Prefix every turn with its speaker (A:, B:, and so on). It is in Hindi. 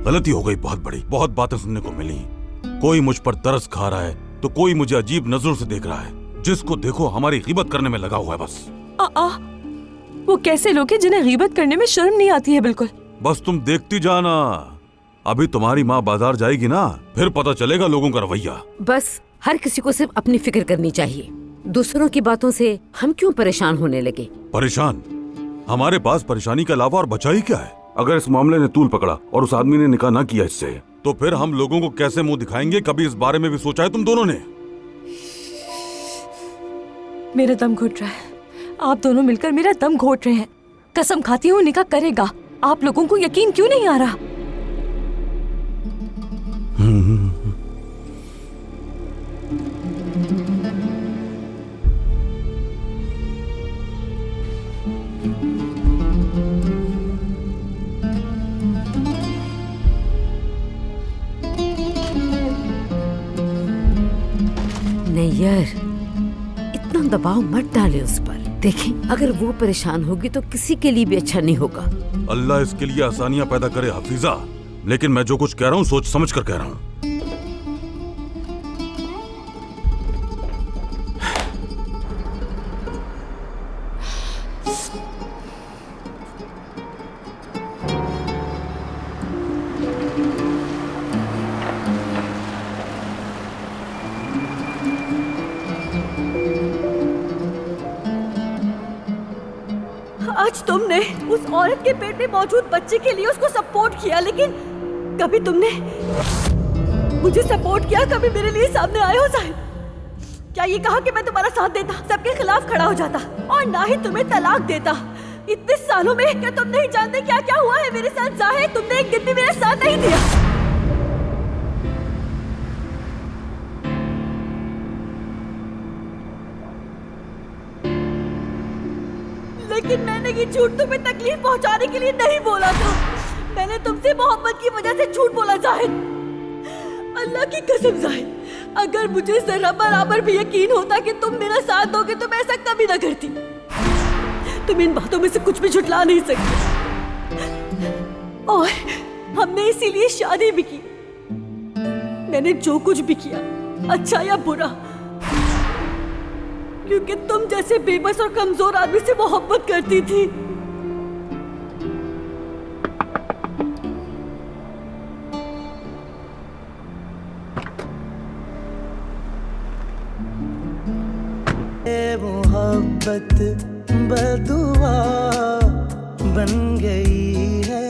A: गलती हो गई बहुत बड़ी। बहुत बातें सुनने को मिली। कोई मुझ पर तरस खा रहा है तो कोई मुझे अजीब नजरों से देख रहा है। जिसको देखो हमारी गीबत करने में लगा हुआ है बस।
B: वो कैसे लोग हैं जिन्हें गीबत करने में शर्म नहीं आती है? बिल्कुल।
A: बस तुम देखती जाना। अभी तुम्हारी माँ बाजार जाएगी ना, फिर पता चलेगा लोगों का रवैया।
C: बस हर किसी को सिर्फ अपनी फिक्र करनी चाहिए। दूसरों की बातों से हम क्यों परेशान होने लगे?
A: परेशान? हमारे पास परेशानी के अलावा और बचा ही क्या है? अगर इस मामले ने तूल पकड़ा और उस आदमी ने निकाह ना किया इससे, तो फिर हम लोगों को कैसे मुंह दिखाएंगे? कभी इस बारे में भी सोचा है तुम दोनों ने?
B: मेरा दम घुट रहा है। आप दोनों मिलकर मेरा दम घोट रहे हैं। कसम खाती हूँ निकाह करेगा। आप लोगों को यकीन क्यों नहीं आ रहा?
C: नैयर, इतना दबाव मत डाले उस पर। देखें, अगर वो परेशान होगी तो किसी के लिए भी अच्छा नहीं होगा।
A: अल्लाह इसके लिए आसानियां पैदा करे हफीजा, लेकिन मैं जो कुछ कह रहा हूँ सोच समझ कर कह रहा हूँ।
B: आज तुमने उस औरत के पेट में मौजूद बच्चे के लिए उसको सपोर्ट किया, लेकिन कभी तुमने मुझे सपोर्ट किया? कभी मेरे लिए सामने आए हो जाहिद? क्या ये कहा कि मैं तुम्हारा साथ देता, सबके खिलाफ खड़ा हो जाता और ना ही तुम्हें तलाक देता? इतने सालों में क्या तुम नहीं जानते क्या क्या हुआ है मेरे साथ जाहिद? तुमने एक दिन भी मेरा साथ नहीं दिया। लेकिन मैंने ये झूठ तुम्हें तकलीफ पहुंचाने के लिए नहीं बोला था। मैंने तुमसे मोहब्बत की वजह से झूठ बोला जाहिद। अल्लाह की कसम जाहिद, अगर मुझे जरा बराबर भी यकीन होता कि तुम मेरा साथ दोगे तो मैं ऐसा कभी ना करती। तुम इन बातों में से कुछ भी झुठला नहीं सकते। और हमने इसीलिए शादी भी की। मैंने जो कुछ भी किया, अच्छा या बुरा, क्योंकि तुम जैसे बेबस और कमजोर आदमी से मोहब्बत करती थी।
D: मोहब्बत बदुआ बन गई है